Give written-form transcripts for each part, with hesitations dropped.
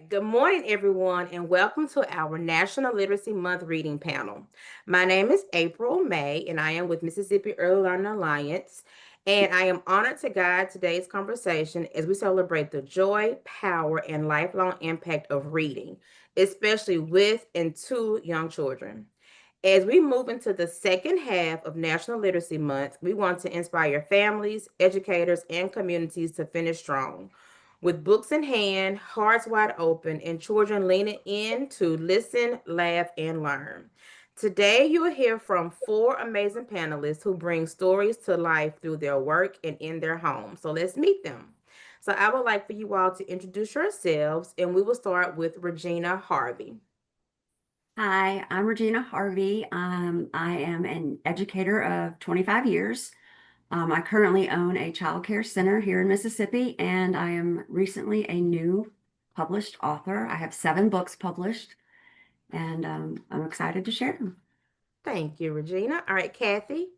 Good morning, everyone, and welcome to our National Literacy Month reading panel. My name is April May, and I am with Mississippi Early Learning Alliance. And I am honored to guide today's conversation as we celebrate the joy, power, and lifelong impact of reading, especially with and to young children. As we move into the second half of National Literacy Month, we want to inspire families, educators, and communities to finish strong. With books in hand, hearts wide open, and children leaning in to listen, laugh, and learn. Today, you will hear from four amazing panelists who bring stories to life through their work and in their homes. So let's meet them. So I would like for you all to introduce yourselves, and we will start with Regina Harvey. Hi, I'm Regina Harvey. I am an educator of 25 years. I currently own a child care center here in Mississippi, and I am recently a new published author. I have 7 books published, and I'm excited to share them. Thank you, Regina. All right, Kathy.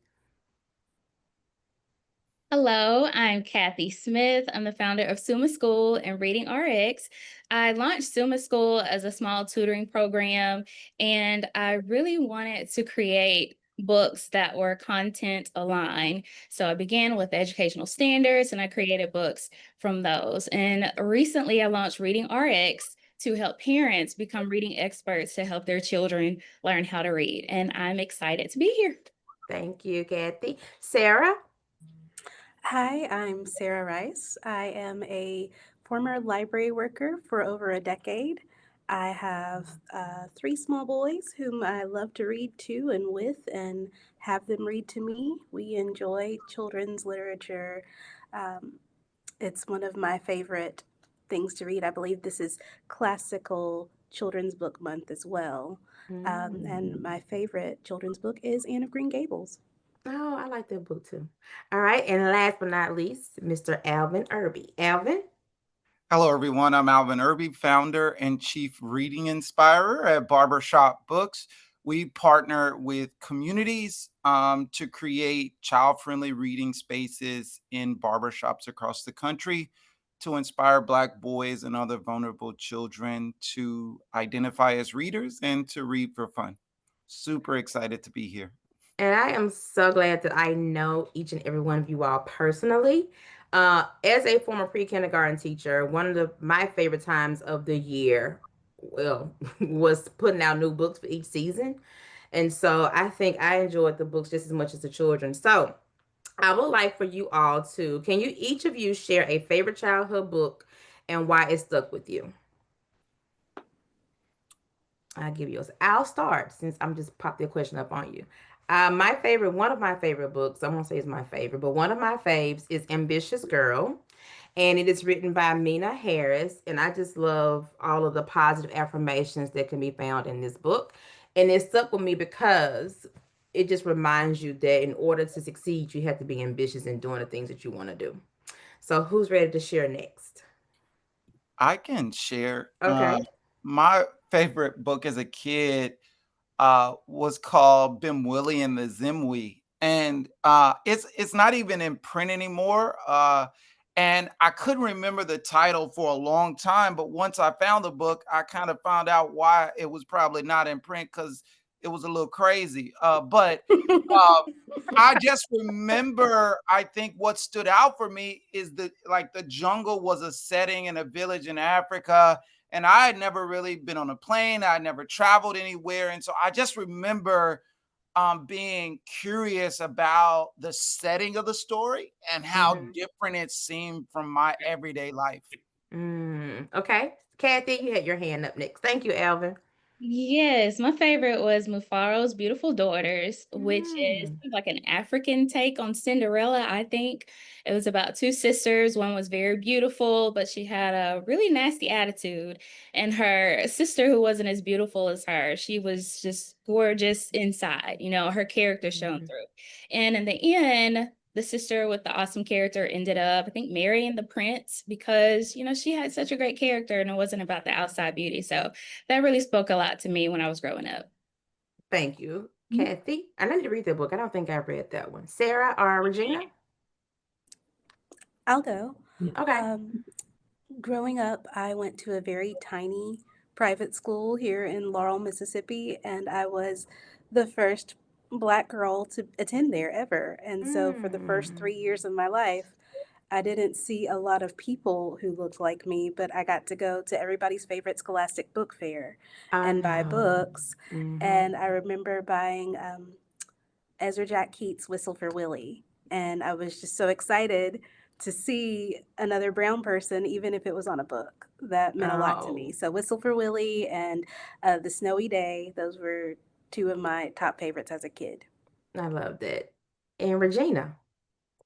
Hello, I'm Kathy Smith. I'm the founder of Summa School and Reading RX. I launched Summa School as a small tutoring program, and I really wanted to create books that were content aligned. So I began with educational standards and I created books from those. And recently I launched Reading RX to help parents become reading experts to help their children learn how to read. And I'm excited to be here. Thank you, Kathy. Sarah. Hi, I'm Sarah Rice. I am a former library worker for over a decade. I have 3 small boys whom I love to read to and with and have them read to me. We enjoy children's literature. Um, it's one of my favorite things to read. I believe this is classical children's book month as well. And my favorite children's book is Anne of Green Gables. Oh, I like that book too. All right, and last but not least, Mr. Alvin Irby. Alvin? Hello, everyone. I'm Alvin Irby, founder and chief reading inspirer at Barbershop Books. We partner with communities to create child friendly reading spaces in barbershops across the country to inspire Black boys and other vulnerable children to identify as readers and to read for fun. Super excited to be here. And I am so glad that I know each and every one of you all personally. As a former pre-kindergarten teacher, one of my favorite times of the year, well, was putting out new books for each season. And so I think I enjoyed the books just as much as the children. So I would like for you all to, can you each of you share a favorite childhood book and why it stuck with you? I'll give you. I'll start since I'm just popped the question up on you. One of my favorite books, I won't say it's my favorite, but one of my faves is Ambitious Girl, and it is written by Mina Harris. And I just love all of the positive affirmations that can be found in this book. And it stuck with me because it just reminds you that in order to succeed, you have to be ambitious in doing the things that you want to do. So, who's ready to share next? I can share. Okay. My favorite book as a kid was called Bim Willie and the Zimwi, and it's not even in print anymore. And I couldn't remember the title for a long time, but once I found the book, I kind of found out why it was probably not in print because it was a little crazy. But uh, I just remember, I think what stood out for me is that like the jungle was a setting in a village in Africa. And I had never really been on a plane. I had never traveled anywhere. And so I just remember being curious about the setting of the story and how Mhm. different it seemed from my everyday life. Okay. Kathy, you had your hand up next. Thank you, Alvin. Yes, my favorite was Mufaro's Beautiful Daughters, which is Mm. like an African take on Cinderella, I think. It was about 2 sisters. One was very beautiful, but she had a really nasty attitude. And her sister, who wasn't as beautiful as her, she was just gorgeous inside. Her character shone Mhm. through. And in the end, the sister with the awesome character ended up, I think, marrying the prince because, she had such a great character and it wasn't about the outside beauty. So that really spoke a lot to me when I was growing up. Thank you, Mhm. Kathy. I need to read that book. I don't think I read that one. Sarah or Regina? I'll go. Okay. Um, Growing up, I went to a very tiny private school here in Laurel, Mississippi, and I was the first Black girl to attend there ever. And so for the first Mm. 3 years of my life, I didn't see a lot of people who looked like me, but I got to go to everybody's favorite scholastic book fair I and buy know. books. Mm-hmm. And I remember buying Ezra Jack Keats' Whistle for Willie. And I was just so excited to see another brown person, even if it was on a book. That meant a lot to me. Oh, So, Whistle for Willie and The Snowy Day, those were two of my top favorites as a kid. I love that. And Regina.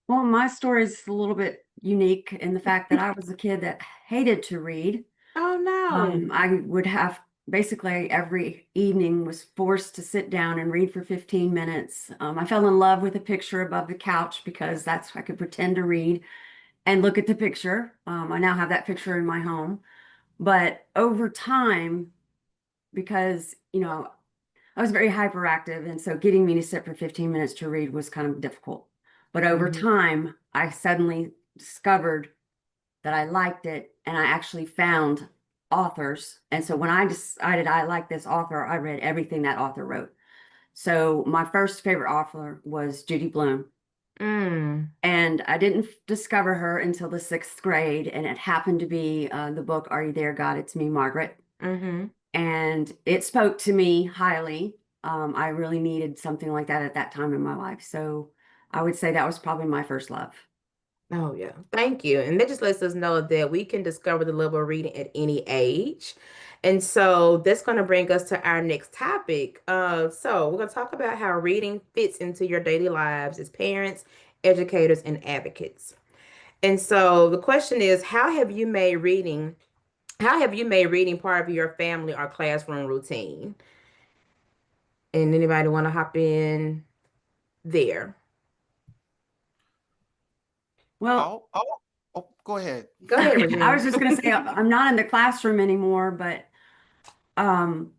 Well, my story is a little bit unique in the fact that I was a kid that hated to read. Oh no. I would have basically every evening was forced to sit down and read for 15 minutes. I fell in love with a picture above the couch because that's I could pretend to read and look at the picture. I now have that picture in my home. But over time, because I was very hyperactive, and so getting me to sit for 15 minutes to read was kind of difficult. But over Mm-hmm. time, I suddenly discovered that I liked it, and I actually found authors. And so when I decided I liked this author, I read everything that author wrote. So my first favorite author was Judy Blume. Mm. And I didn't discover her until the sixth grade, and it happened to be the book Are You There, God? It's Me, Margaret. Mm-hmm. And it spoke to me highly. I really needed something like that at that time in my life. So I would say that was probably my first love. Oh yeah. Thank you. And that just lets us know that we can discover the level of reading at any age. And so that's going to bring us to our next topic. So we're going to talk about how reading fits into your daily lives as parents, educators, and advocates. And so the question is, how have you made reading part of your family or classroom routine? And anybody want to hop in there? Well, Oh, go ahead. Go ahead, I was Regina. just going to say I'm not in the classroom anymore, but um,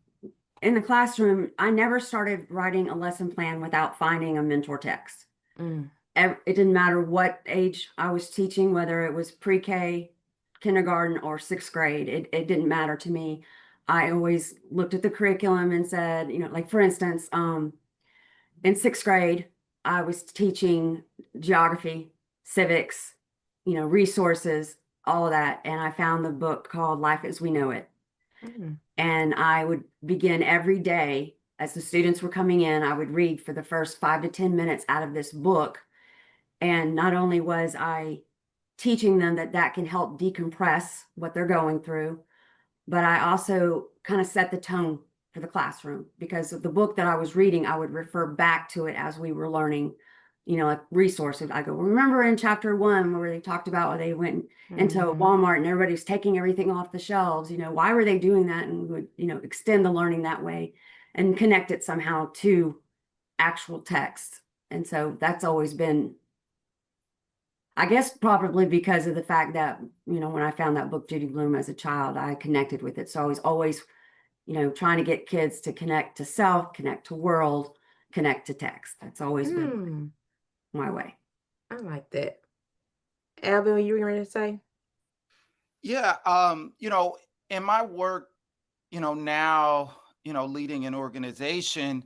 in the classroom, I never started writing a lesson plan without finding a mentor text. Mm, It didn't matter what age I was teaching, whether it was pre-K, kindergarten, or sixth grade. It didn't matter to me. I always looked at the curriculum and said, like for instance, in sixth grade, I was teaching geography, civics, resources, all of that. And I found the book called Life as We Know It. mm, And I would begin every day as the students were coming in, I would read for the first 5 to 10 minutes out of this book. And not only was I teaching them that can help decompress what they're going through, but I also kind of set the tone for the classroom because of the book that I was reading, I would refer back to it as we were learning, like resources. I go, remember in chapter 1 where they talked about they went into mhm, Walmart and everybody's taking everything off the shelves, why were they doing that? And we would, extend the learning that way and connect it somehow to actual text. And so that's always been, I guess, probably because of the fact that, when I found that book, Judy Blume, as a child, I connected with it. So I was always, trying to get kids to connect to self, connect to world, connect to text. That's always been mm. my way. I like that. Alvin, you were ready to say? Yeah, in my work, now, leading an organization,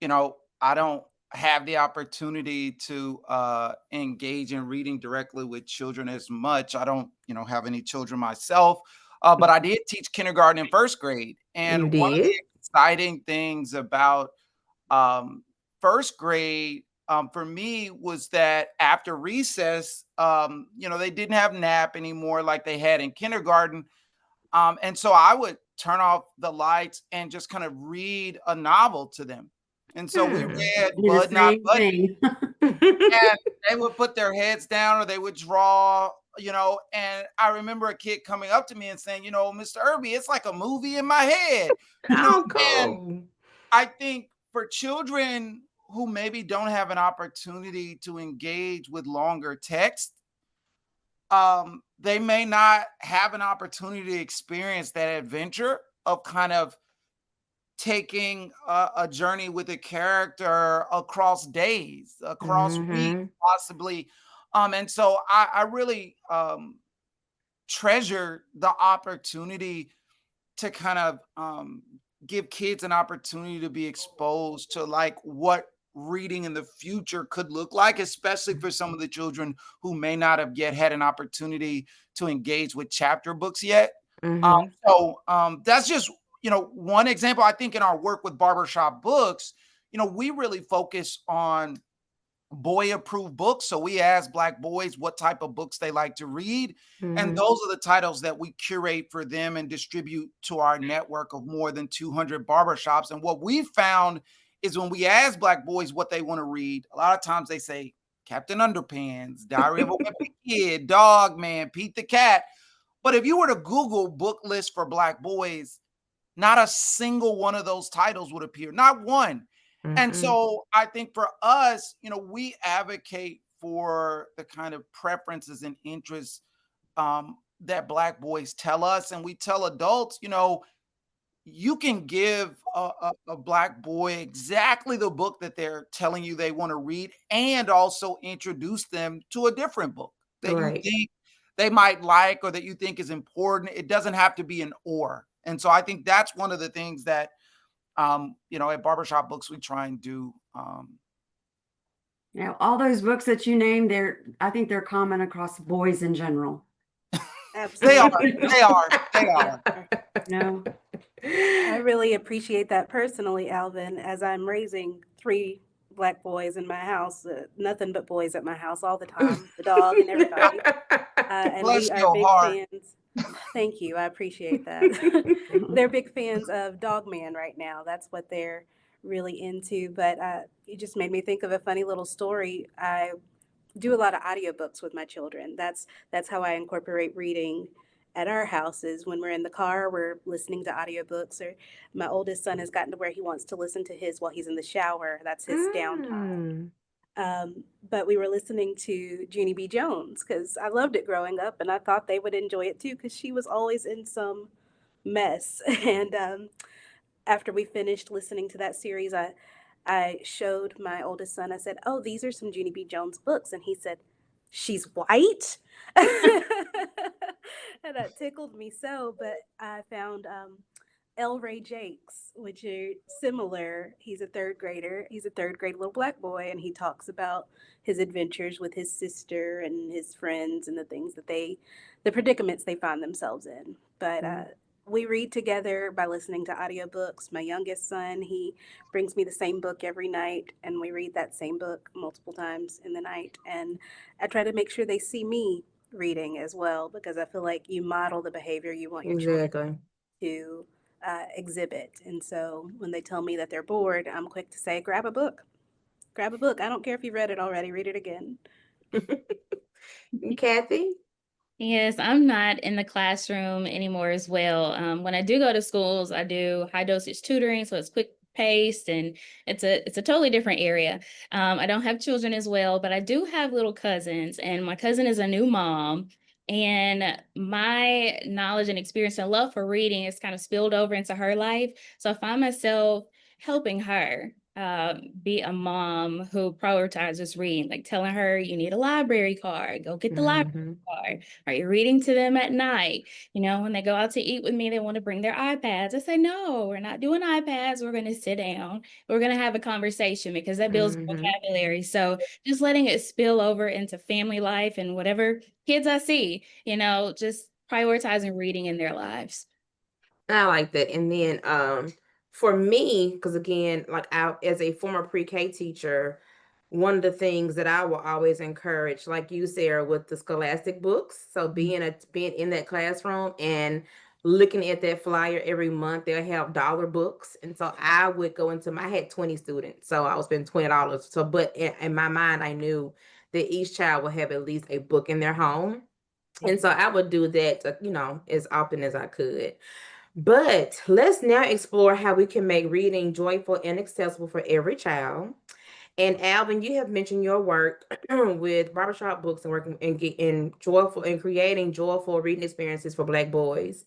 I don't have the opportunity to engage in reading directly with children as much. I don't, have any children myself, but I did teach kindergarten and first grade. You And one of the did? exciting things about um, first grade for me was that after recess, they didn't have nap anymore like they had in kindergarten. And so I would turn off the lights and just kind of read a novel to them. And so we Hmm. read Do the Bud Not same Buddy, thing. and they would put their heads down or they would draw, and I remember a kid coming up to me and saying, Mr. Irby, it's like a movie in my head, Oh, and cool. I think for children who maybe don't have an opportunity to engage with longer text, they may not have an opportunity to experience that adventure of kind of taking a journey with a character across days, across weeks, Hmm. possibly. And so I really treasure the opportunity to kind of give kids an opportunity to be exposed to like what reading in the future could look like, especially for some of the children who may not have yet had an opportunity to engage with chapter books yet. Um, Mm-hmm. that's just, one example. I think in our work with barbershop books, we really focus on boy approved books. So we ask Black boys what type of books they like to read. And Mm-hmm. those are the titles that we curate for them and distribute to our network of more than 200 barbershops. And what we found is when we ask Black boys what they want to read, a lot of times they say Captain Underpants, Diary of a Wimpy Kid, Dog Man, Pete the Cat. But if you were to Google book list for Black boys, not a single one of those titles would appear, not one. And Mm-hmm. so I think for us, we advocate for the kind of preferences and interests that Black boys tell us. And we tell adults, you can give a Black boy exactly the book that they're telling you they want to read, and also introduce them to a different book that you Right. think they might like or that you think is important. It doesn't have to be an or. And so I think that's one of the things that at Barbershop Books we try and do. All those books that you named, I think they're common across boys in general. They are, Absolutely. they are, they They are. are. No. I really appreciate that personally, Alvin, as I'm raising three Black boys in my house, nothing but boys at my house all the time, the dog and everybody. And Bless we are your big heart. fans. Thank you. I appreciate that. They're big fans of Dog Man right now. That's what they're really into. But you just made me think of a funny little story. I do a lot of audiobooks with my children. That's how I incorporate reading at our houses. When we're in the car, we're listening to audiobooks. Or my oldest son has gotten to where he wants to listen to his while he's in the shower. That's his downtime. Mm. But we were listening to Jeannie B. Jones because I loved it growing up, and I thought they would enjoy it too because she was always in some mess. And after we finished listening to that series, I showed my oldest son. I said, "Oh, these are some Jeannie B. Jones books," and he said, "She's white," and that tickled me so. But I found L. Ray Jakes, which are similar. He's a third grader. He's a third grade little Black boy, and he talks about his adventures with his sister and his friends and the things that the predicaments they find themselves in. But we read together by listening to audiobooks. My youngest son, he brings me the same book every night, and we read that same book multiple times in the night. And I try to make sure they see me reading as well because I feel like you model the behavior you want your children Exactly. to exhibit. And so when they tell me that they're bored, I'm quick to say, grab a book. Grab a book. I don't care if you've read it already, read it again. Kathy? Yes, I'm not in the classroom anymore as well. When I do go to schools, I do high dosage tutoring, so it's quick paced and it's a totally different area. I don't have children as well, but I do have little cousins, and my cousin is a new mom. And my knowledge and experience and love for reading is kind of spilled over into her life. So I find myself helping her be a mom who prioritizes reading, like telling her you need a library card, go get the library Mm-hmm. card. Are you reading to them at night? When they go out to eat with me, they want to bring their iPads. I say, no, we're not doing iPads. We're going to sit down. We're going to have a conversation because that builds Mm-hmm. vocabulary. So just letting it spill over into family life and whatever kids I see, just prioritizing reading in their lives. I like that. And then for me, because again, like I as a former pre-K teacher, one of the things that I will always encourage, like you, Sarah, with the scholastic books. So being in that classroom and looking at that flyer every month, they'll have dollar books. And so I would go into I had 20 students, so I was spending $20. So but in my mind, I knew that each child would have at least a book in their home. And so I would do that, as often as I could. But let's now explore how we can make reading joyful and accessible for every child. And Alvin, you have mentioned your work with barbershop books and working in joyful and creating joyful reading experiences for Black boys.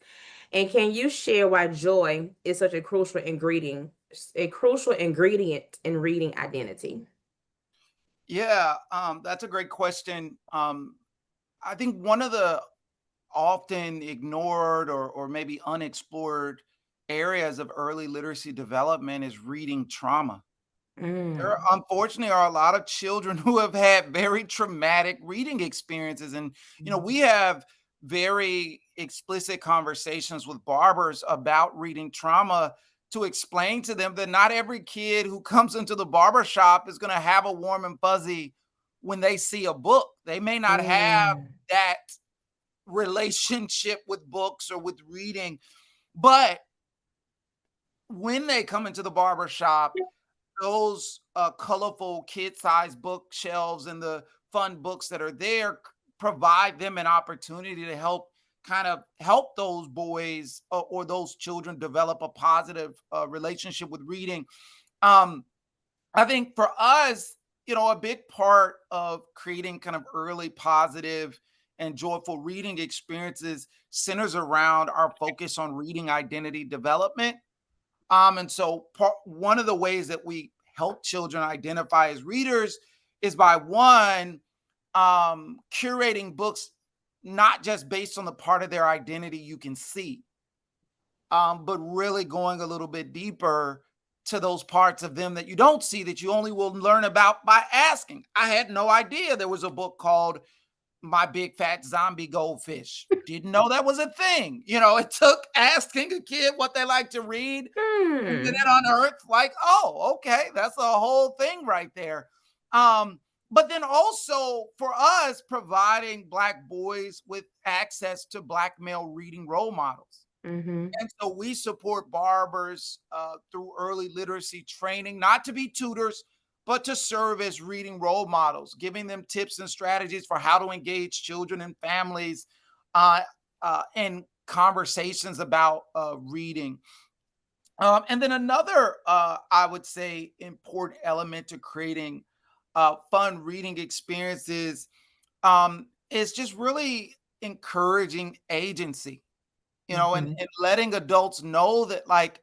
And can you share why joy is such a crucial ingredient in reading identity? Yeah, that's a great question. I think one of the often ignored or maybe unexplored areas of early literacy development is reading trauma. There Mm, unfortunately are a lot of children who have had very traumatic reading experiences. And, we have very explicit conversations with barbers about reading trauma to explain to them that not every kid who comes into the barber shop is going to have a warm and fuzzy when they see a book. They may not have mm, that relationship with books or with reading, but when they come into the barber shop, those colorful kid-sized bookshelves and the fun books that are there provide them an opportunity to help those boys or those children develop a positive relationship with reading. um, I think for us, a big part of creating kind of early positive and joyful reading experiences centers around our focus on reading identity development. And so one of the ways that we help children identify as readers is by one, curating books not just based on the part of their identity you can see, but really going a little bit deeper to those parts of them that you don't see, that you only will learn about by asking. I had no idea there was a book called My Big Fat Zombie Goldfish. Didn't know that was a thing. It took asking a kid what they like to read, and then mm, it unearthed like, oh, okay, that's a whole thing right there. But then also for us, providing Black boys with access to Black male reading role models. mhm, And so we support barbers through early literacy training, not to be tutors, but to serve as reading role models, giving them tips and strategies for how to engage children and families uh, in conversations about reading. And then another, I would say, important element to creating fun reading experiences is just really encouraging agency, and, mhm. and letting adults know that, like,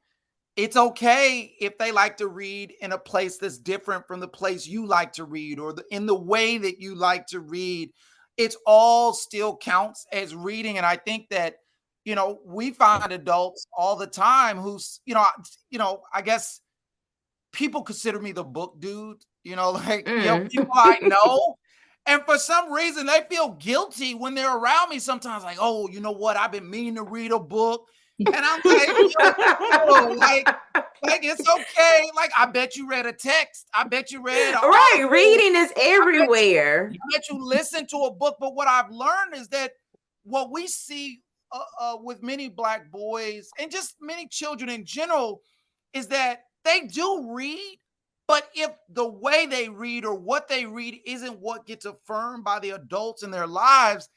it's okay if they like to read in a place that's different from the place you like to read, or in the way that you like to read. It's all still counts as reading. And I think that, we find adults all the time who's, I guess people consider me the book dude, like, Mm. people I know. And for some reason, they feel guilty when they're around me sometimes, like, oh, you know what? I've been meaning to read a book. And I'm like, yo, like it's okay. Like, I bet you read a text. I bet you read an Right, article. reading is I bet everywhere. that you listen to a book. But what I've learned is that what we see with many Black boys and just many children in general is that they do read, but if the way they read or what they read isn't what gets affirmed by the adults in their lives,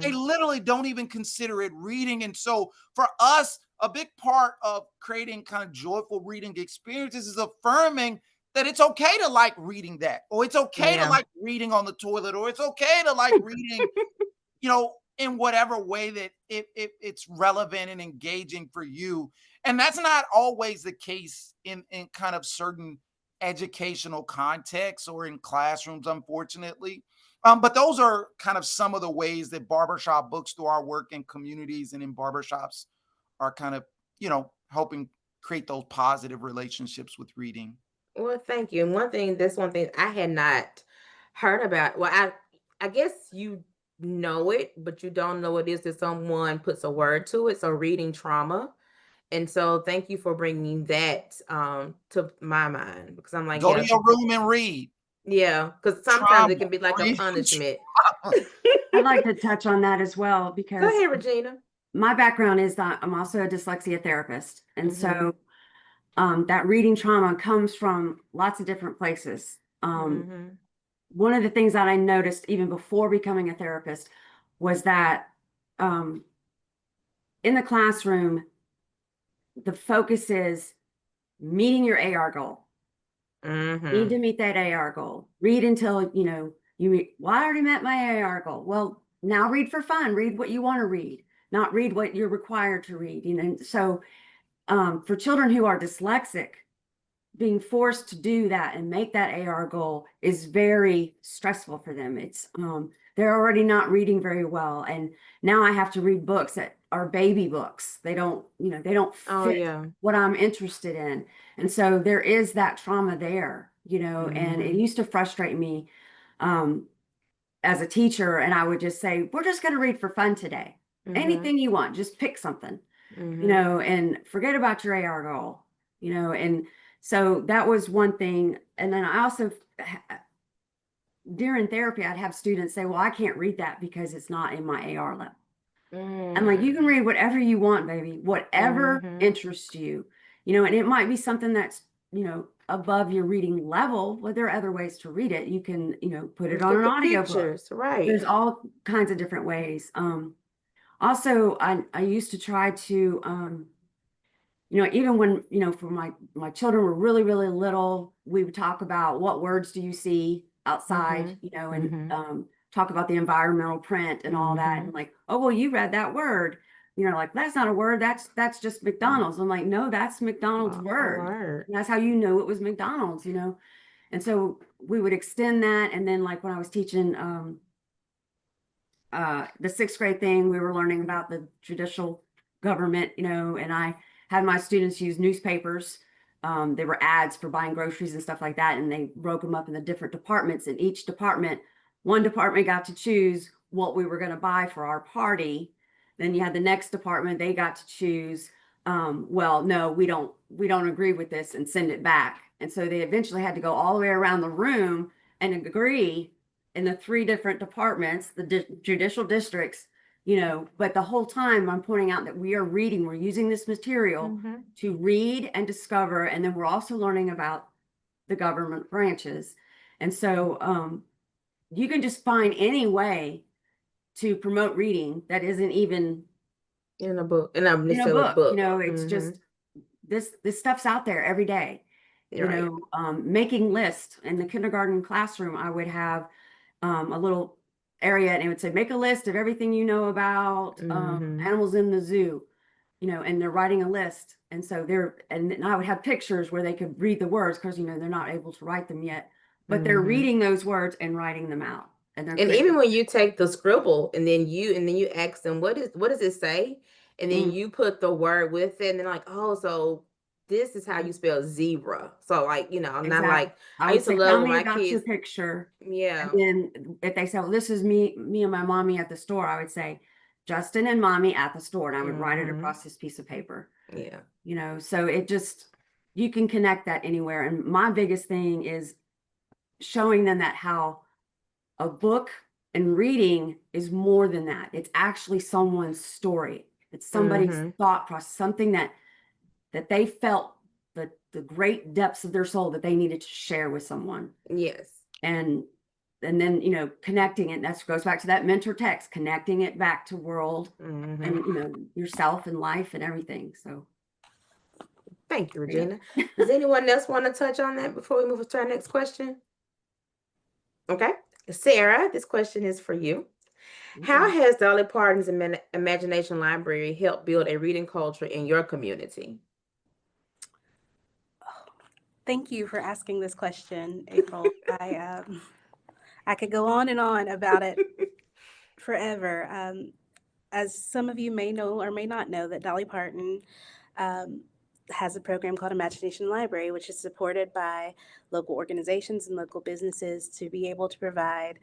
they Mhm. literally don't even consider it reading. And so for us, a big part of creating kind of joyful reading experiences is affirming that it's okay to like reading that, or it's okay to Yeah. like reading on the toilet, or it's okay to like reading, in whatever way that it's relevant and engaging for you. And that's not always the case in kind of certain educational contexts or in classrooms, unfortunately. But those are kind of some of the ways that barbershop books, through our work in communities and in barbershops, are kind of, helping create those positive relationships with reading. Well, thank you. And that's one thing I had not heard about. Well, I guess you know it, but you don't know what it is that someone puts a word to it. So reading trauma. And so thank you for bringing that to my mind, because I'm like, Go to yeah, your room and read. yeah, because sometimes Trauma. it can be like a Read punishment. trauma. I'd like to touch on that as well Go because ahead, Regina. my background is that I'm also a dyslexia therapist. And Mm-hmm. so that reading trauma comes from lots of different places. Mm-hmm. One of the things that I noticed even before becoming a therapist was that um, in the classroom, the focus is meeting your AR goal. Need Mm-hmm. to meet that AR goal. Read until, you read, well, I already met my AR goal. Well, now read for fun. Read what you want to read, not read what you're required to read. So for children who are dyslexic, being forced to do that and make that AR goal is very stressful for them. It's they're already not reading very well. And now I have to read books that are baby books. They don't, they don't Oh fit yeah. what I'm interested in. And so there is that trauma there, and it Mhm. used to frustrate me um, as a teacher. And I would just say, we're just going to read for fun today. Mhm. Anything you want, just pick something, Mhm. and forget about your AR goal, and so that was one thing. And then I also, during therapy, I'd have students say, well, I can't read that because it's not in my AR level. I'm like, you can Mm. read whatever you want, baby, whatever Mhm. interests you, and it might be something that's, above your reading level, but there are other ways to read it. You can, put it Look on at an the audiobook. pictures, right? There's all kinds of different ways. Also, I used to try to, even when, for my children were really, really little, we would talk about what words do you see outside, Mhm. and Mhm. talk about the environmental print and all that. And Mhm. like, oh, well, you read that word. Like, that's not a word. That's just McDonald's. I'm like, no, that's McDonald's A word. word. And that's how you know it was McDonald's. And so we would extend that. And then like when I was teaching the sixth grade thing, we were learning about the judicial government, and I had my students use newspapers. They were ads for buying groceries and stuff like that, and they broke them up in the different departments. And each department, one department got to choose what we were going to buy for our party. Then you had the next department; they got to choose. Well, no, we don't agree with this, and send it back. And so they eventually had to go all the way around the room and agree in the three different departments, the judicial districts, but the whole time I'm pointing out that we're using this material Mhm. to read and discover. And then we're also learning about the government branches. And so you can just find any way to promote reading that isn't even In a book, and not in a necessarily book. book. It's Mhm. just this stuff's out there every day. You're right. Making lists in the kindergarten classroom, I would have a little area, and it would say, make a list of everything you know about Mhm. animals in the zoo, and they're writing a list. And so and I would have pictures where they could read the words because, they're not able to write them yet, but they're Mhm. reading those words and writing them out. And they're And even creating. when you take the scribble and then you ask them what does it say, and then Mm, you put the word with it, and they're like, oh, so this is how you spell zebra. So like, I'm not exactly. like I I would used to say, tell love when me my about your kids, picture. And yeah. then if they say, well, this is me and my mommy at the store, I would say, Justin and mommy at the store. And I would write it Mhm. across this piece of paper. Yeah. So it just, you can connect that anywhere. And my biggest thing is showing them that how a book and reading is more than that. It's actually someone's story. It's somebody's Mhm. thought process, something that they felt the great depths of their soul that they needed to share with someone. Yes. And then, connecting it. That goes back to that mentor text, connecting it back to world and, Mhm. yourself and life and everything. So Thank you, yeah. Regina. Does anyone else want to touch on that before we move to our next question? Okay. Sarah, this question is for you. How Okay. has Dolly Parton's Imagination Library helped build a reading culture in your community? Thank you for asking this question, April. I could go on and on about it forever. As some of you may know or may not know, that Dolly Parton um, has a program called Imagination Library, which is supported by local organizations and local businesses to be able to provide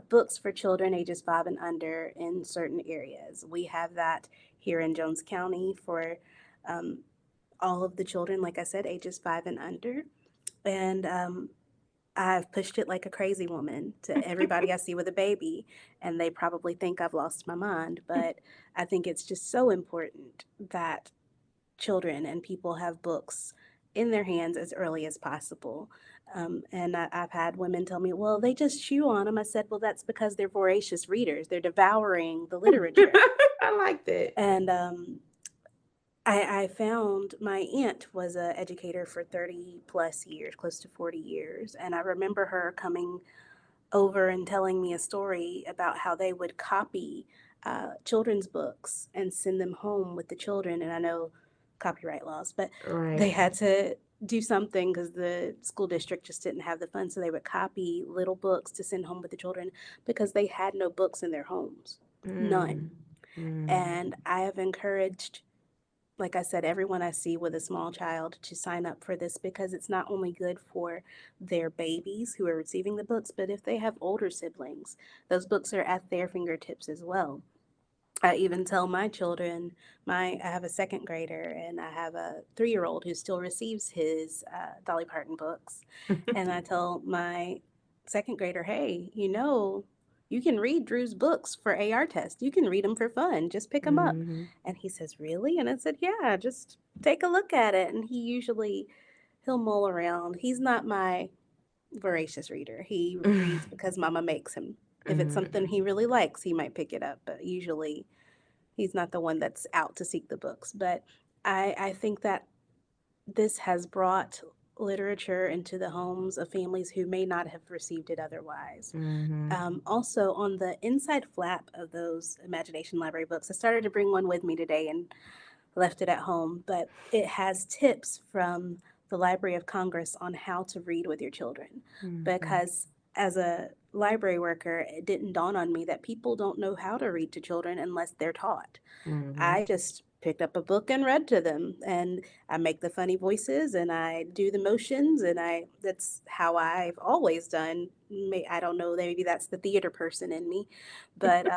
books for children ages 5 and under in certain areas. We have that here in Jones County for um, all of the children, like I said, ages 5 and under. And I've pushed it like a crazy woman to everybody I see with a baby, and they probably think I've lost my mind. But I think it's just so important that children and people have books in their hands as early as possible. I've had women tell me, well, they just chew on them. I said, well, that's because they're voracious readers, they're devouring the literature. I like that. And I found my aunt was an educator for 30 plus years, close to 40 years. And I remember her coming over and telling me a story about how they would copy children's books and send them home with the children. And I know copyright laws, but they Right. had to do something because the school district just didn't have the funds. So they would copy little books to send home with the children because they had no books in their homes. None. Mm. Mm. And I have encouraged, like I said, everyone I see with a small child to sign up for this because it's not only good for their babies who are receiving the books, but if they have older siblings, those books are at their fingertips as well. I even tell my children, I have a second grader and I have a 3-year-old who still receives his Dolly Parton books. And I tell my second grader, hey, you can read Drew's books for AR test. You can read them for fun. Just pick them up. Mm-hmm. And he says, really? And I said, yeah, just take a look at it. And he'll mull around. He's not my voracious reader. He reads because mama makes him. If it's something he really likes, he might pick it up. But usually he's not the one that's out to seek the books. But I think that this has brought literature into the homes of families who may not have received it otherwise. Mm-hmm. Also, on the inside flap of those Imagination Library books, I started to bring one with me today and left it at home, but it has tips from the Library of Congress on how to read with your children. Mm-hmm. Because as a library worker, it didn't dawn on me that people don't know how to read to children unless they're taught. Mm-hmm. I just picked up a book and read to them, and I make the funny voices and I do the motions, and that's how I've always done. I don't know, maybe that's the theater person in me, but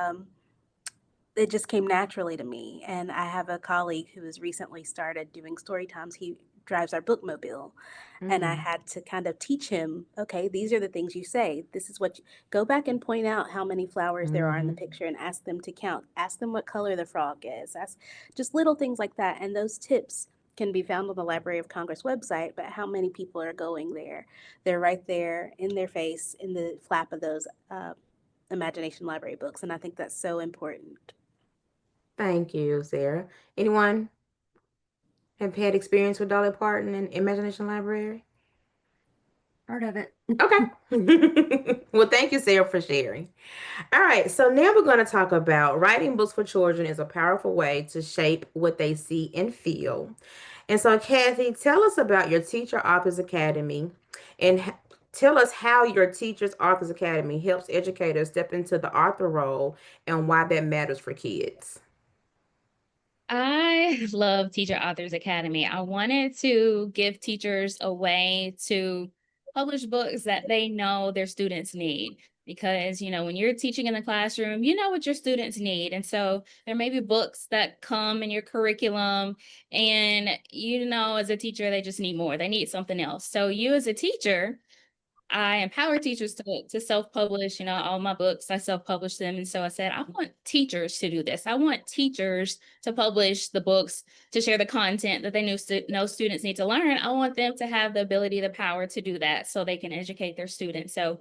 it just came naturally to me. And I have a colleague who has recently started doing story times. He drives our bookmobile. And I Mm-hmm. had to kind of teach him, okay, these are the things you say. This is what go back and point out how many flowers there are in the Mm-hmm. picture and ask them to count. Ask them what color the frog is. Ask just little things like that. And those tips can be found on the Library of Congress website, but how many people are going there? They're right there in their face in the flap of those Imagination Library books. And I think that's so important. Thank you, Sarah. Anyone have had experience with Dolly Parton and Imagination Library? Part of it. Okay. Well, thank you, Sarah, for sharing. All right, so now we're going to talk about writing books for children is a powerful way to shape what they see and feel. And so, Kathy, tell us about your Teacher Authors Academy and tell us how your Teachers Authors Academy helps educators step into the author role and why that matters for kids. I love Teacher Authors Academy. I wanted to give teachers a way to publish books that they know their students need. Because, when you're teaching in the classroom, you know what your students need. And so there may be books that come in your curriculum, and, as a teacher, they just need more. They need something else. So you as a teacher, I empower teachers to self-publish, all my books, I self-publish them. And so I said, I want teachers to do this. I want teachers to publish the books, to share the content that they know students need to learn. I want them to have the ability, the power to do that so they can educate their students. So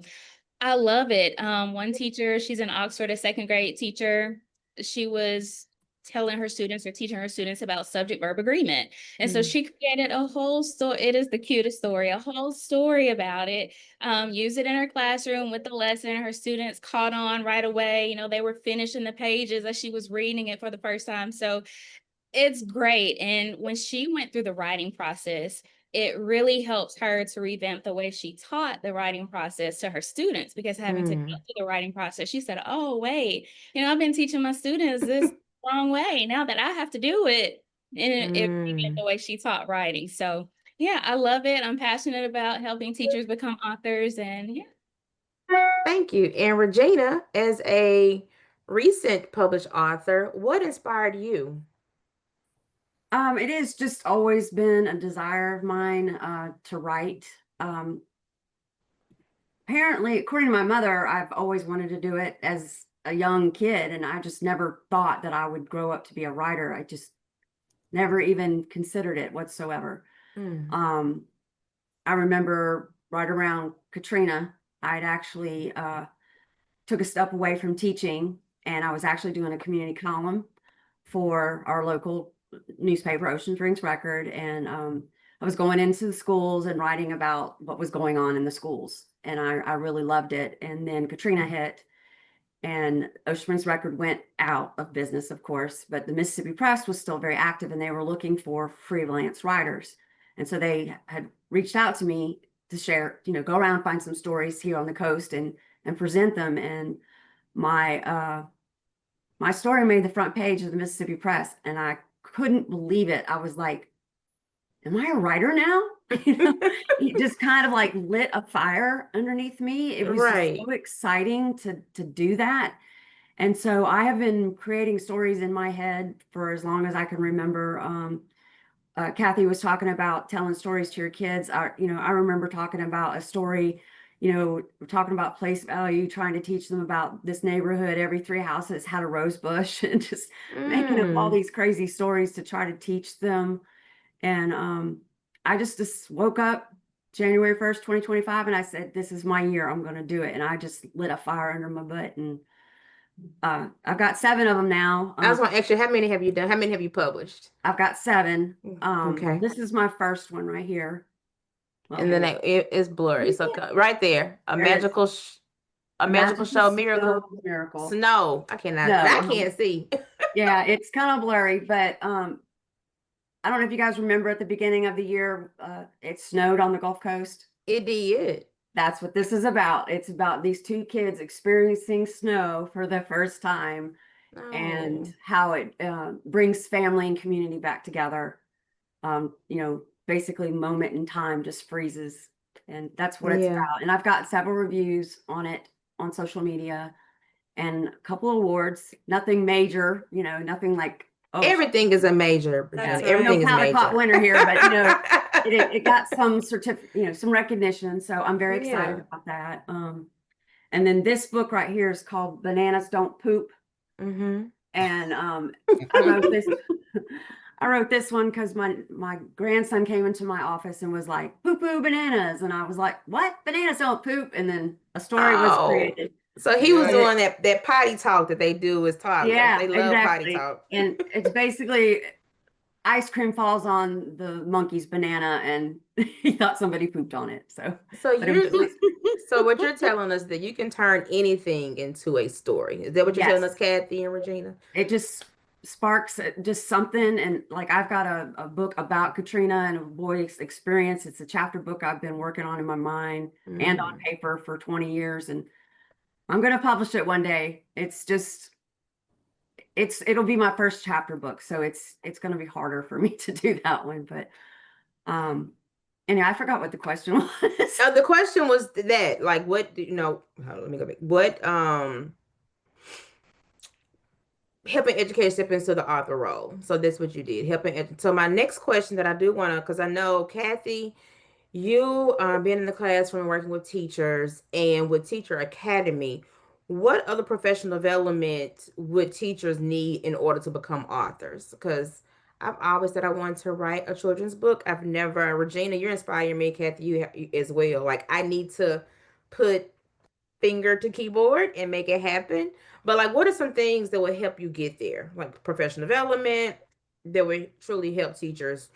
I love it. One teacher, she's in Oxford, a second grade teacher. She was telling her students or teaching her students about subject verb agreement. And so Mm. she created a whole story. It is the cutest story, a whole story about it. Use it in her classroom with the lesson. Her students caught on right away. They were finishing the pages as she was reading it for the first time. So it's great. And when she went through the writing process, it really helped her to revamp the way she taught the writing process to her students, because having to go Mm. through the writing process, she said, oh, wait, I've been teaching my students this wrong way. Now that I have to do it, and it revamped Mm. the way she taught writing. So yeah, I love it. I'm passionate about helping teachers become authors, and yeah. Thank you. And Regina, as a recent published author, what inspired you? It has just always been a desire of mine to write. Um, Apparently, according to my mother, I've always wanted to do it as a young kid, and I just never thought that I would grow up to be a writer. I just never even considered it whatsoever. Mm. Um, I remember right around Katrina, I'd actually took a step away from teaching, and I was actually doing a community column for our local newspaper, Ocean Springs Record, and I was going into the schools and writing about what was going on in the schools, and I really loved it. And then Katrina hit, And Ocean's Record went out of business, of course, but the Mississippi Press was still very active and they were looking for freelance writers. And so they had reached out to me to share, go around, find some stories here on the coast and present them. And my my story made the front page of the Mississippi Press, and I couldn't believe it. I was like, am I a writer now? It just kind of like lit a fire underneath me. It was just so exciting to do that. And so I have been creating stories in my head for as long as I can remember. Kathy was talking about telling stories to your kids. I remember talking about a story, we're talking about place value, trying to teach them about this neighborhood. Every 3 houses had a rose bush, and just making up all these crazy stories to try to teach them. And I just woke up January 1st, 2025, and I said, this is my year. I'm going to do it. And I just lit a fire under my butt. And I've got 7 of them now. I was going to ask you, how many have you done? How many have you published? I've got 7. Okay. This is my first one right here. Well, and then it's blurry. So right there, a magical show miracle. Snow. I can't see. Yeah, it's kind of blurry, but I don't know if you guys remember at the beginning of the year, it snowed on the Gulf Coast. It did. That's what this is about. It's about these 2 kids experiencing snow for the first time and how it brings family and community back together. Basically moment in time just freezes, and that's what it's about. And I've got several reviews on it on social media and a couple of awards. Nothing major, nothing like everything is a major. Everything is major. Winner here, but it got some certificate, some recognition. So I'm very excited about that. And then this book right here is called Bananas Don't Poop. Mm-hmm. And I wrote this. I wrote this one because my grandson came into my office and was like, "Poo poo bananas," and I was like, "What? Bananas don't poop?" And then a story was created. So he was doing that potty talk that they do as toddlers. Yeah, they love potty talk. And it's basically ice cream falls on the monkey's banana, and he thought somebody pooped on it. So what you're telling us, that you can turn anything into a story. Is that what you're telling us, Kathy and Regina? It just sparks just something. And like, I've got a book about Katrina and a boy's experience. It's a chapter book I've been working on in my mind and on paper for 20 years. And I'm going to publish it one day. It'll be my first chapter book. So it's going to be harder for me to do that one. But anyway, I forgot what the question was. The question was that, like, what, let me go back. What, helping educators step into the author role. So that's what you did. So my next question that I do want to, because I know, Kathy, you being in the classroom, working with teachers and with Teacher Academy, what other professional development would teachers need in order to become authors? Because I've always said I wanted to write a children's book. I've never, Regina, you're inspiring me, Kathy, you as well. Like, I need to put finger to keyboard and make it happen. But like, what are some things that would help you get there? Like professional development that would truly help teachers?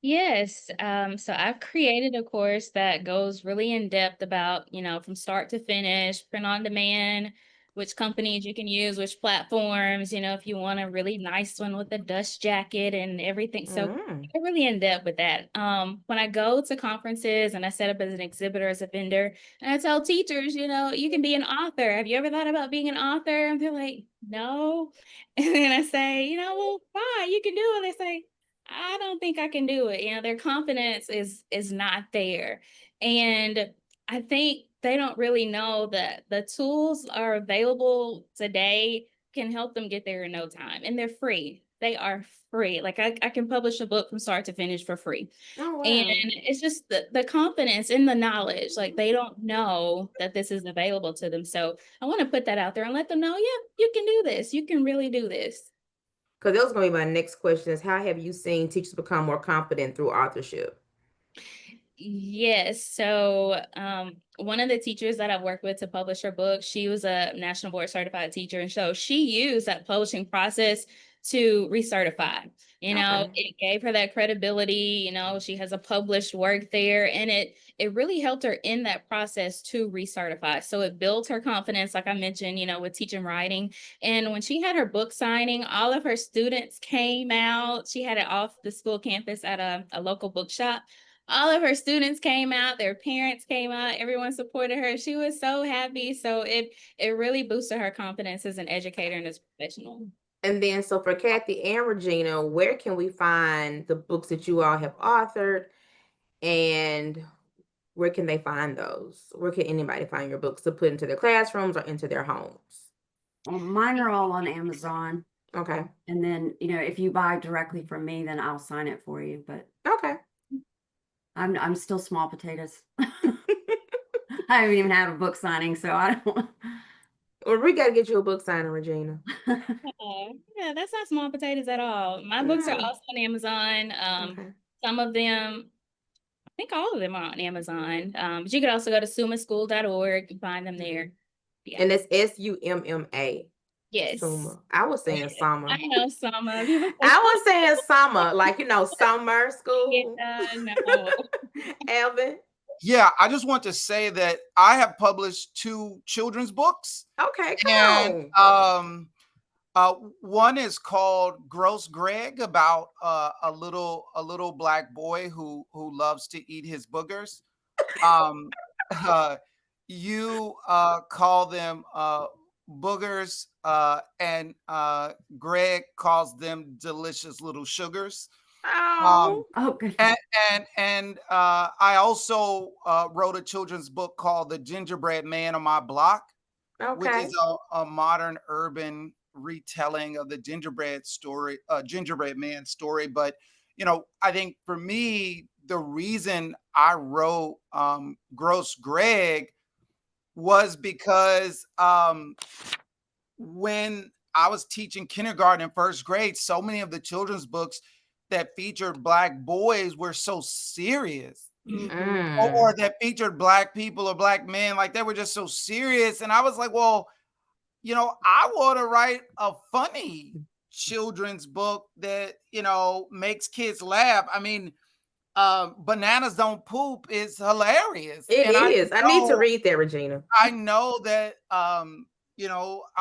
Yes. So I've created a course that goes really in depth about, from start to finish, print on demand, which companies you can use, which platforms, if you want a really nice one with a dust jacket and everything. So I'm really in depth with that. When I go to conferences and I set up as an exhibitor, as a vendor, and I tell teachers, you can be an author. Have you ever thought about being an author? And they're like, no. And then I say, well, why? You can do it. They say, I don't think I can do it. Their confidence is not there. And I think they don't really know that the tools are available today can help them get there in no time. And they're free. They are free. Like I can publish a book from start to finish for free. Oh, wow. And it's just the confidence in the knowledge. Like they don't know that this is available to them. So I want to put that out there and let them know, yeah, you can do this. You can really do this. Because that was going to be my next question, is how have you seen teachers become more confident through authorship? Yes. So one of the teachers that I've worked with to publish her book, she was a national board certified teacher. And so she used that publishing process to recertify. Okay. It gave her that credibility. She has a published work there, and it really helped her in that process to recertify. So it built her confidence, like I mentioned, with teaching writing. And when she had her book signing, all of her students came out. She had it off the school campus at a local bookshop. All of her students came out, their parents came out, everyone supported her. She was so happy. So it really boosted her confidence as an educator and as a professional. And then, so for Kathy and Regina, where can we find the books that you all have authored, and where can they find those? Where can anybody find your books to put into their classrooms or into their homes? Well, mine are all on Amazon. Okay. And then, if you buy directly from me, then I'll sign it for you. But Okay. I'm still small potatoes. I haven't even had a book signing, so I don't. Well, we got to get you a book signing, Regina. Yeah, that's not small potatoes at all. My books are No. also on Amazon. Okay. Some of them, I think all of them are on Amazon. But you could also go to sumaschool.org and find them there. Yeah. And it's SUMMA. Yes. Summa. I was saying summer. I know Summer. People say I was saying summer, like, summer school. yeah, no. Alvin. Yeah, I just want to say that I have published 2 children's books. Okay, come And on. one is called Gross Greg, about a little black boy who loves to eat his boogers. Um, uh, you call them boogers, and Greg calls them delicious little sugars. Um, Oh, Oh, good. and I also wrote a children's book called The Gingerbread Man on My Block, which okay. is a modern urban retelling of the gingerbread man story. But I think for me, the reason I wrote Gross Greg was because when I was teaching kindergarten and first grade, so many of the children's books that featured black boys were so serious, or Mm. that featured black people or black men, like they were just so serious. And I was like, well, I want to write a funny children's book that, makes kids laugh. I mean, Bananas Don't Poop is hilarious. It And is. I need to read that, Regina. I know that, I'm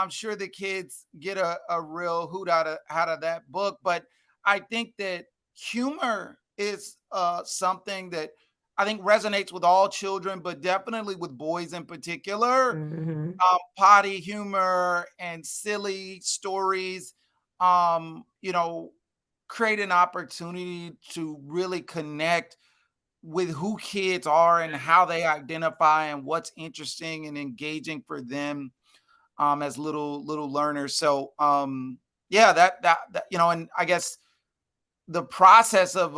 sure the kids get a real hoot out of that book, but I think that humor is something that I think resonates with all children, but definitely with boys in particular. Mm-hmm. Potty humor and silly stories, um, you know, create an opportunity to really connect with who kids are and how they identify and what's interesting and engaging for them, as little learners. So yeah, that and I guess the process of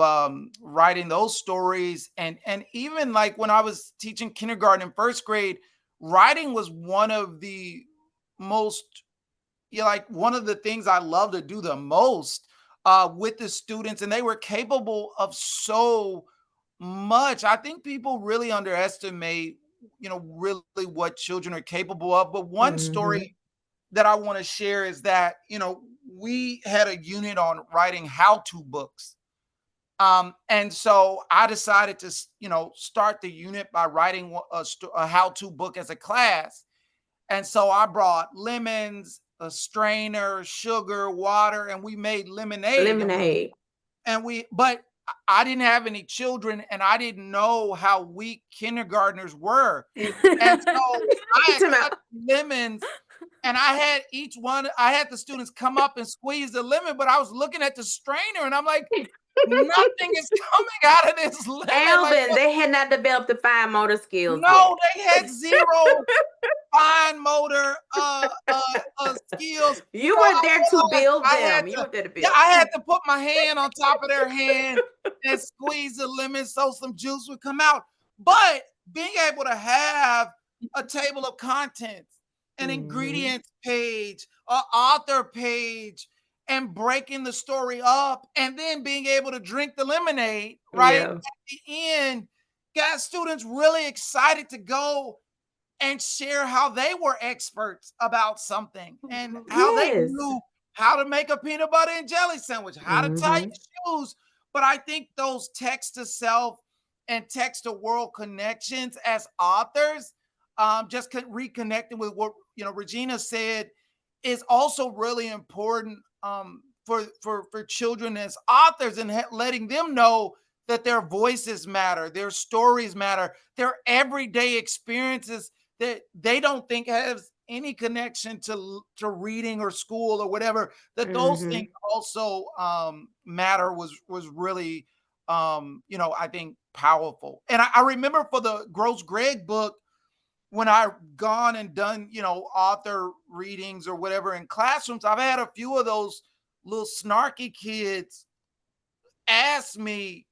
writing those stories, and even like when I was teaching kindergarten and first grade, writing was one of the most, like one of the things I love to do the most with the students, and they were capable of so much. I think people really underestimate, really what children are capable of. But one Mm-hmm. story that I want to share is that, we had a unit on writing how-to books. And so I decided to, start the unit by writing a how-to book as a class. And so I brought lemons, a strainer, sugar, water, and we made lemonade. Lemonade. But I didn't have any children, and I didn't know how weak kindergartners were. And so I had Time cut out. lemons, and I had the students come up and squeeze the lemon, but I was looking at the strainer and I'm like, nothing is coming out of this lemon. Like, Alvin, they had not developed the fine motor skills no, yet. they had zero fine motor skills. You So were I there to realized build I had them. You to, were there to yeah, build I them. had to put my hand on top of their hand and squeeze the lemon so some juice would come out. But being able to have a table of contents, an Mm-hmm. ingredients page, an author page, and breaking the story up, and then being able to drink the lemonade right Yeah. at the end, got students really excited to go and share how they were experts about something and how they Yes. knew how to make a peanut butter and jelly sandwich, how to tie Mm-hmm. your shoes. But I think those text to self and text to world connections as authors, just reconnecting with what Regina said, is also really important, for children as authors, and letting them know that their voices matter, their stories matter, their everyday experiences that they don't think has any connection to reading or school or whatever, that those Mm-hmm. things also matter, was really I think powerful. And I remember for the Gross Greg book, when I've gone and done, author readings or whatever in classrooms, I've had a few of those little snarky kids ask me,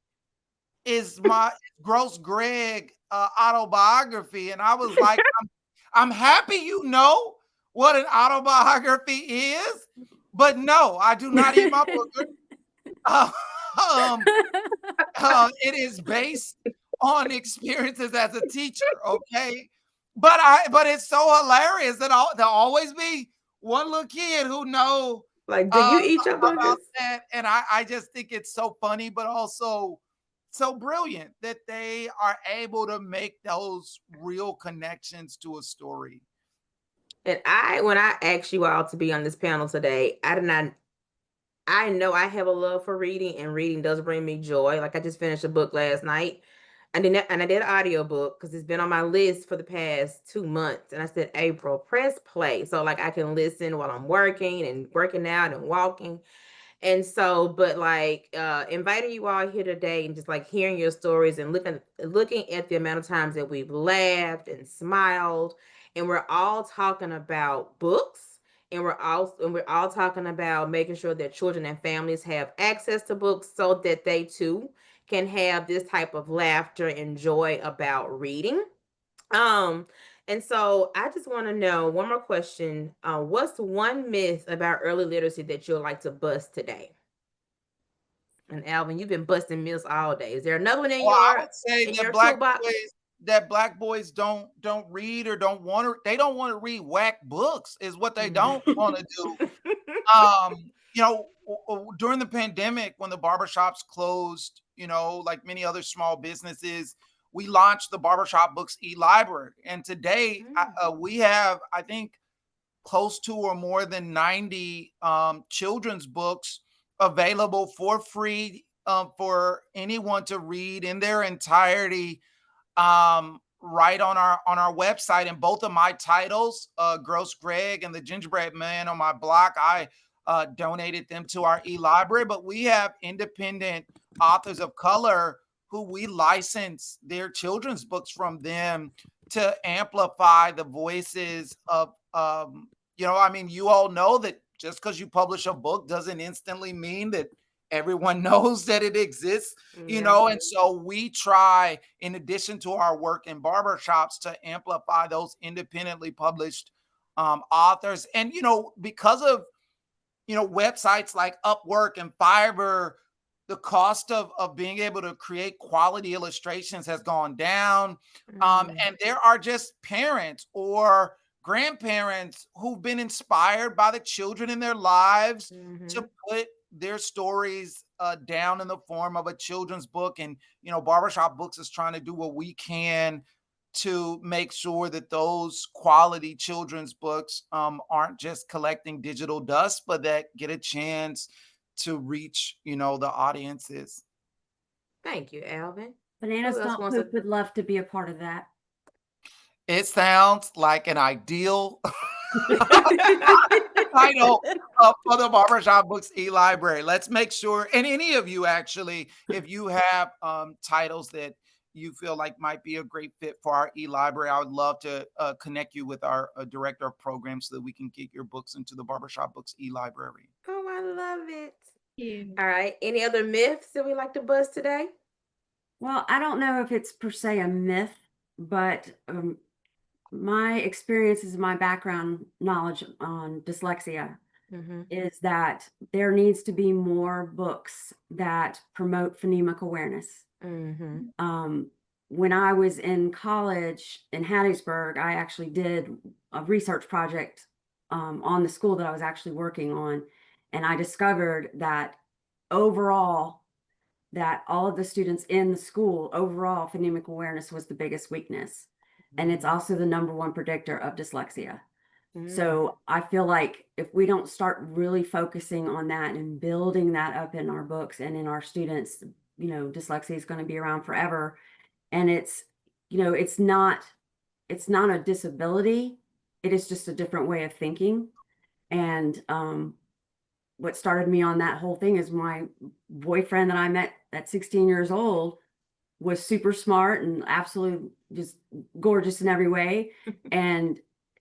is my Gross Greg autobiography? And I was like, I'm happy you know what an autobiography is, but no, I do not eat my booger. Uh, um, it is based on experiences as a teacher, okay? But it's so hilarious that there'll always be one little kid who know Like, do uh, you eat your about boogers? that, and I just think it's so funny, but also so brilliant that they are able to make those real connections to a story. And when I asked you all to be on this panel today, I did not. I know I have a love for reading, and reading does bring me joy. Like, I just finished a book last night. And I did an audio book because it's been on my list for the past 2 months. And I said, April, press play. So like I can listen while I'm working and working out and walking. And so, but like inviting you all here today and just like hearing your stories and looking at the amount of times that we've laughed and smiled, and we're all talking about books, and we're all talking about making sure that children and families have access to books so that they too can have this type of laughter and joy about reading. Um, and so I just want to know one more question. What's one myth about early literacy that you'd like to bust today? And Alvin, you've been busting myths all day. Is there another one in Well, I your would say in that your toolbox? black boys don't read, or they don't want to read whack books, is what they Mhm. don't want to do. During the pandemic, when the barbershops closed, like many other small businesses, we launched the Barbershop Books e-library. And today, Mm. we have, I think, close to or more than 90 children's books available for free, for anyone to read in their entirety, right on our website. And both of my titles, Gross Greg and the Gingerbread Man on my block, I donated them to our e-library. But we have independent authors of color who we license their children's books from them to amplify the voices of, I mean, you all know that just because you publish a book doesn't instantly mean that everyone knows that it exists, Yeah. and so we try, in addition to our work in barbershops, to amplify those independently published authors. And because of websites like Upwork and Fiverr, the cost of being able to create quality illustrations has gone down. Mm. And there are just parents or grandparents who've been inspired by the children in their lives to Mhm. put their stories down in the form of a children's book. And Barbershop Books is trying to do what we can to make sure that those quality children's books aren't just collecting digital dust, but that get a chance to reach, the audiences. Thank you, Alvin. Who Bananas else Don't wants to? Poop would love to be a part of that. It sounds like an ideal title for the Barbershop Books e-library. Let's make sure, and any of you actually, if you have titles that you feel like might be a great fit for our e-library, I would love to connect you with our director of programs so that we can get your books into the Barbershop Books e-library. Oh, I love it. You. All right. Any other myths that we like to bust today? Well, I don't know if it's per se a myth, but my experiences, my background knowledge on dyslexia Mm-hmm. is that there needs to be more books that promote phonemic awareness. Mm-hmm. When I was in college in Hattiesburg, I actually did a research project on the school that I was actually working on. And I discovered that overall, that all of the students in the school, overall phonemic awareness was the biggest weakness. And it's also the #1 predictor of dyslexia. So I feel like if we don't start really focusing on that and building that up in our books and in our students, dyslexia is going to be around forever. And it's not a disability. It is just a different way of thinking. And what started me on that whole thing is my boyfriend that I met at 16 years old was super smart and absolutely just gorgeous in every way.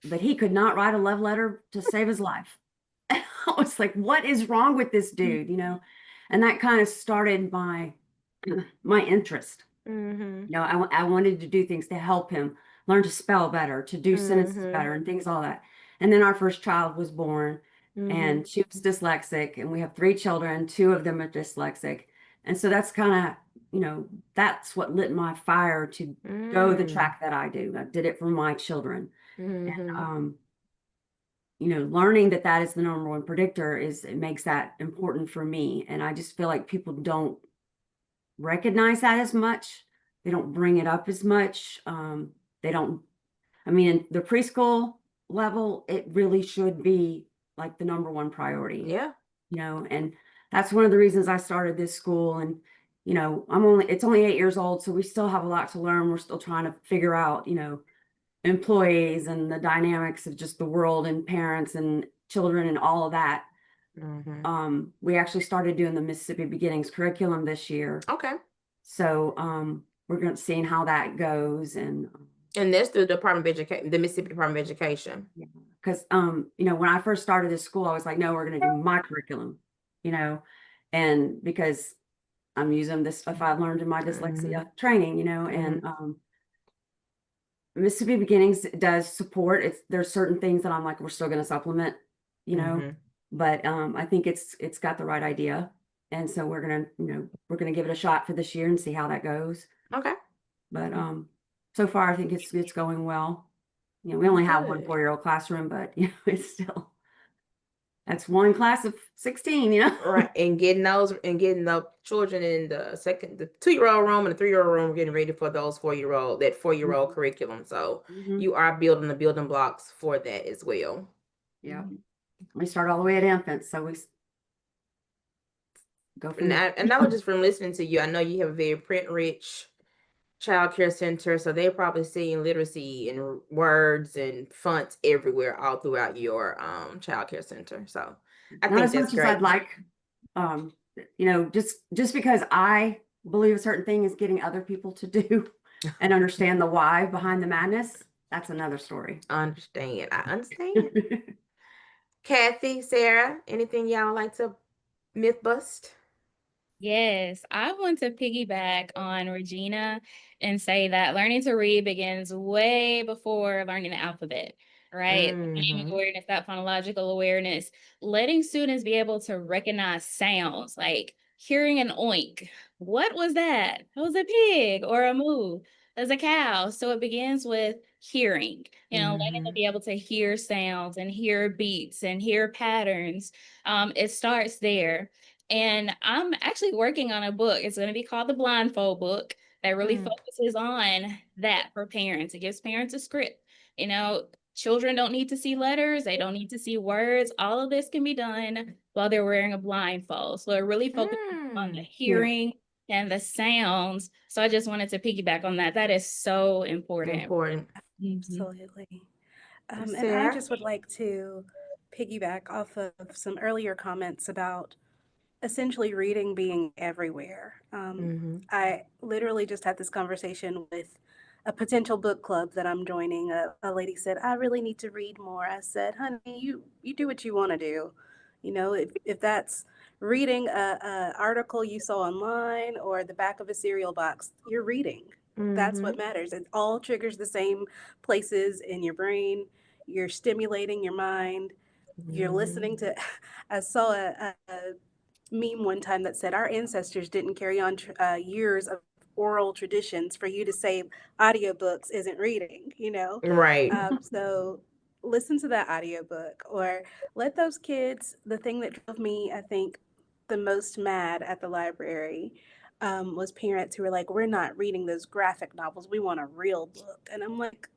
But he could not write a love letter to save his life. I was like, what is wrong with this dude? And that kind of started my interest. I wanted to do things to help him learn to spell better, to do sentences better and things all that. And then our first child was born and she was dyslexic, and we have 3 children, 2 of them are dyslexic. And so that's kind of, that's what lit my fire to go the track that I do. I did it for my children. And, learning that is the #1 predictor it makes that important for me. And I just feel like people don't recognize that as much. They don't bring it up as much. They don't, in the preschool level, it really should be like the #1 priority. Yeah. And that's one of the reasons I started this school. And, it's only 8 years old, so we still have a lot to learn. We're still trying to figure out, employees and the dynamics of just the world and parents and children and all of that. We actually started doing the Mississippi Beginnings curriculum this year. Okay. So we're going to see how that goes. And that's the Department of Education, the Mississippi Department of Education. Because when I first started this school, I was like, no, we're going to do my curriculum, and because I'm using this stuff I've learned in my dyslexia training, and Mississippi Beginnings does support. There's certain things that I'm like, we're still going to supplement, but I think it's got the right idea. And so we're gonna give it a shot for this year and see how that goes. Okay. But so far I think it's going well. We only have one 4-year-old classroom, but it's still, that's one class of 16, Right. And getting the children in the 2-year-old room and the 3-year-old room, getting ready for those 4-year-old curriculum. So you are building the building blocks for that as well. Yeah. We start all the way at infants, so we go from there. And that was just from listening to you. I know you have a very print-rich child care center, so they're probably seeing literacy and words and fonts everywhere, all throughout your child care center. So I Not think as that's much great. as I'd like. Just because I believe a certain thing is getting other people to do and understand the why behind the madness. That's another story. I understand. Kathy, Sarah, anything y'all like to myth bust? Yes, I want to piggyback on Regina and say that learning to read begins way before learning the alphabet, right? Phonemic awareness, that phonological awareness, letting students be able to recognize sounds, like hearing an oink. What was that? It was a pig or a moo. There's a cow. So it begins with hearing, letting them be able to hear sounds and hear beats and hear patterns. It starts there. And I'm actually working on a book. It's going to be called The Blindfold Book, that really focuses on that for parents. It gives parents a script. Children don't need to see letters. They don't need to see words. All of this can be done while they're wearing a blindfold. So it really focuses on the hearing and the sounds. So I just wanted to piggyback on that. That is so important. Absolutely. And I just would like to piggyback off of some earlier comments about essentially reading being everywhere. I literally just had this conversation with a potential book club that I'm joining. A lady said, I really need to read more. I said, honey, you do what you want to do. If that's reading a article you saw online or the back of a cereal box, you're reading. That's what matters. It all triggers the same places in your brain. You're stimulating your mind. You're listening to, I saw a meme one time that said our ancestors didn't carry on years of oral traditions for you to say audiobooks isn't reading, Right. So listen to that audiobook, or let those kids. The thing that drove me, I think, the most mad at the library was parents who were like, we're not reading those graphic novels, we want a real book. And I'm like,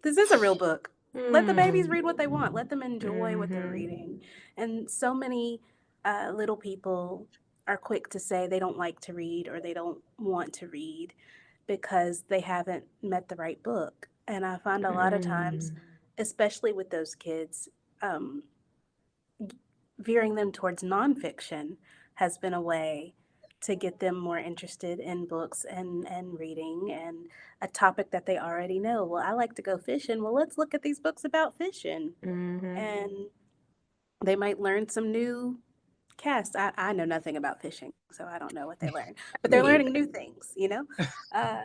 this is a real book. Let the babies read what they want, let them enjoy what they're reading. And so many little people are quick to say they don't like to read or they don't want to read because they haven't met the right book. And I find a lot of times, especially with those kids, um, veering them towards nonfiction has been a way to get them more interested in books and reading and a topic that they already know. Well, I like to go fishing. Well, let's look at these books about fishing. And they might learn some new casts. I know nothing about fishing, so I don't know what they learn, but they're Me learning either. new things, you know? Uh,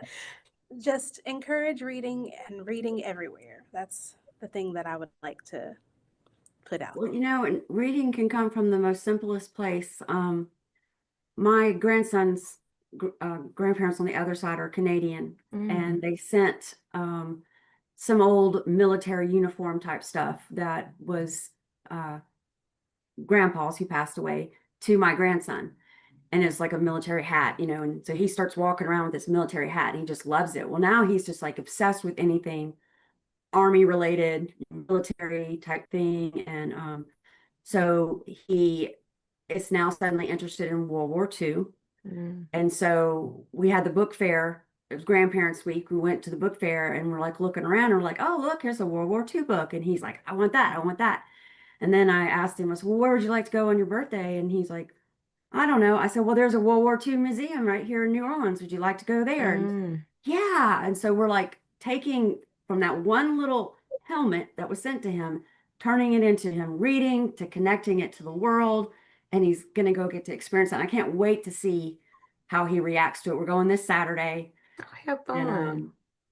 just encourage reading and reading everywhere. That's the thing that I would like to put out Well, there. you know, and reading can come from the most simplest place. My grandson's grandparents on the other side are Canadian, and they sent some old military uniform type stuff that was uh, grandpa's, who passed away, to my grandson. And it's like a military hat, you know. And so he starts walking around with this military hat and he just loves it. Well, now he's just like obsessed with anything army related, military type thing. And so he is now suddenly interested in World War II. And so we had the book fair. It was grandparents week. We went to the book fair and we're like looking around and we're like, oh, look, here's a World War II book. And he's like, I want that. I want that. And then I asked him, I said, well, where would you like to go on your birthday? And he's like, I don't know. I said, well, there's a World War II museum right here in New Orleans. Would you like to go there? And yeah. And so we're like taking from that one little helmet that was sent to him, turning it into him reading, to connecting it to the world. And he's going to go get to experience that. And I can't wait to see how he reacts to it. We're going this Saturday. Have And, fun.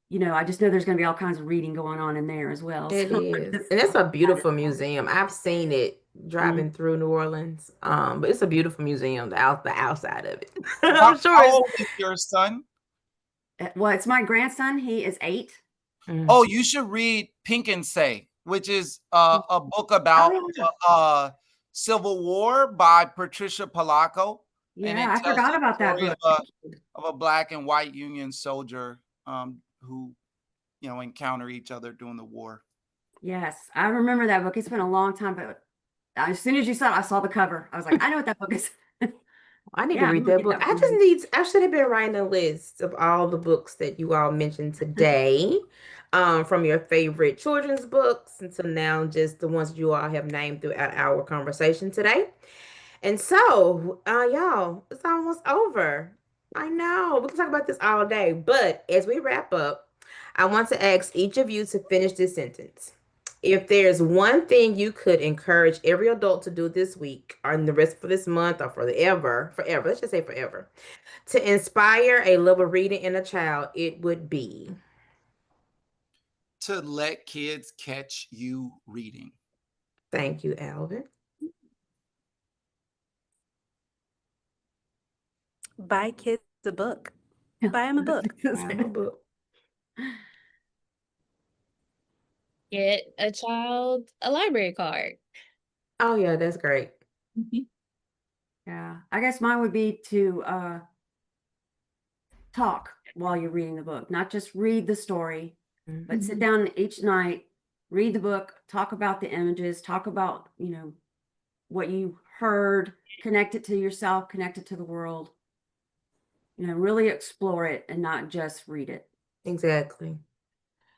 you know, I just know there's going to be all kinds of reading going on in there as well. It So is. And it's a beautiful museum. I've seen it driving through New Orleans. But it's a beautiful museum, the outside of it. I'm sure How it's old is your son? well, it's my grandson. He is 8. Oh, you should read Pink and Say, which is a book about Oh, yeah. the Civil War by Patricia Polacco, and Yeah, it I tells forgot the about that story book. of a black and white Union soldier who encounter each other during the war. Yes, I remember that book. It's been a long time, but as soon as you saw it, I saw the cover. I was like, I know what that book is. I need to Yeah, I'm read gonna that get book. that for him. I should have been writing a list of all the books that you all mentioned today, from your favorite children's books until now, just the ones you all have named throughout our conversation today. And so, y'all, it's almost over. I know we can talk about this all day, but as we wrap up, I want to ask each of you to finish this sentence. If there's one thing you could encourage every adult to do this week, or in the rest of this month, or forever, let's just say forever, to inspire a love of reading in a child, it would be. To let kids catch you reading. Thank you, Alvin. Buy kids a book. Buy them a book. I'm a book. Get a child a library card. Oh yeah, that's great. Yeah, I guess mine would be to talk while you're reading the book, not just read the story, but sit down each night, read the book, talk about the images, talk about, you know, what you heard, connect it to yourself, connect it to the world, you know, really explore it and not just read it. Exactly.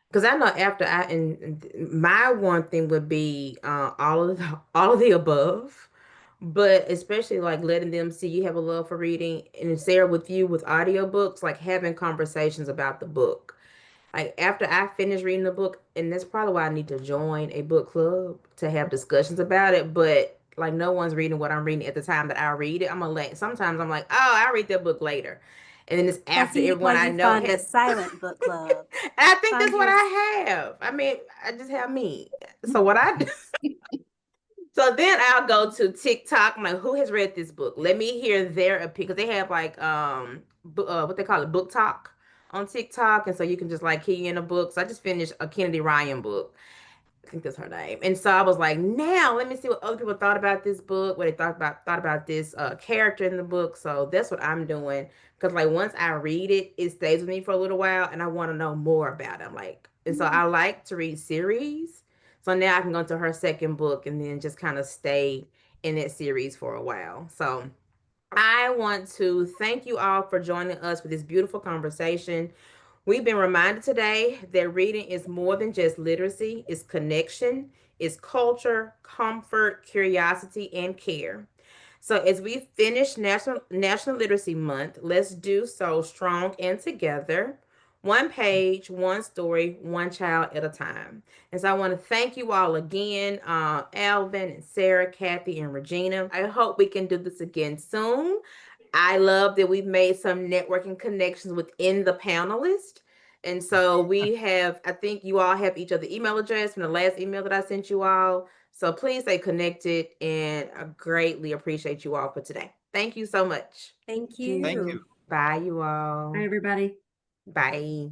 Because I know after and my one thing would be all of the above, but especially like letting them see you have a love for reading, and Sarah with you with audiobooks, like having conversations about the book. Like after I finish reading the book, and that's probably why I need to join a book club to have discussions about it. But like no one's reading what I'm reading at the time that I read it. I'm gonna let sometimes I'm like, oh, I'll read that book later. And then it's after Why everyone I you know find a has silent book club. I think Find that's what your I have. I mean, I just have me. So what I do, so then I'll go to TikTok. I'm like, who has read this book? Let me hear their opinion. Because they have like what they call it, book talk on TikTok. And so you can just like key in a book. So I just finished a Kennedy Ryan book. I think that's her name. And so I was like, now let me see what other people thought about this book, what they thought about this character in the book. So that's what I'm doing. Because like once I read it, it stays with me for a little while and I want to know more about it. I'm like, and so I like to read series. So now I can go to her second book and then just kind of stay in that series for a while. So I want to thank you all for joining us for this beautiful conversation. We've been reminded today that reading is more than just literacy, it's connection, it's culture, comfort, curiosity, and care. So as we finish National Literacy Month, let's do so strong and together. One page, one story, one child at a time. And so I want to thank you all again, Alvin and Sarah, Kathy, and Regina. I hope we can do this again soon. I love that we've made some networking connections within the panelists. And so we have, I think you all have each other email address from the last email that I sent you all. So please stay connected and I greatly appreciate you all for today. Thank you so much. Thank you. Thank you. you. Bye, you all. Hi, everybody. Bye.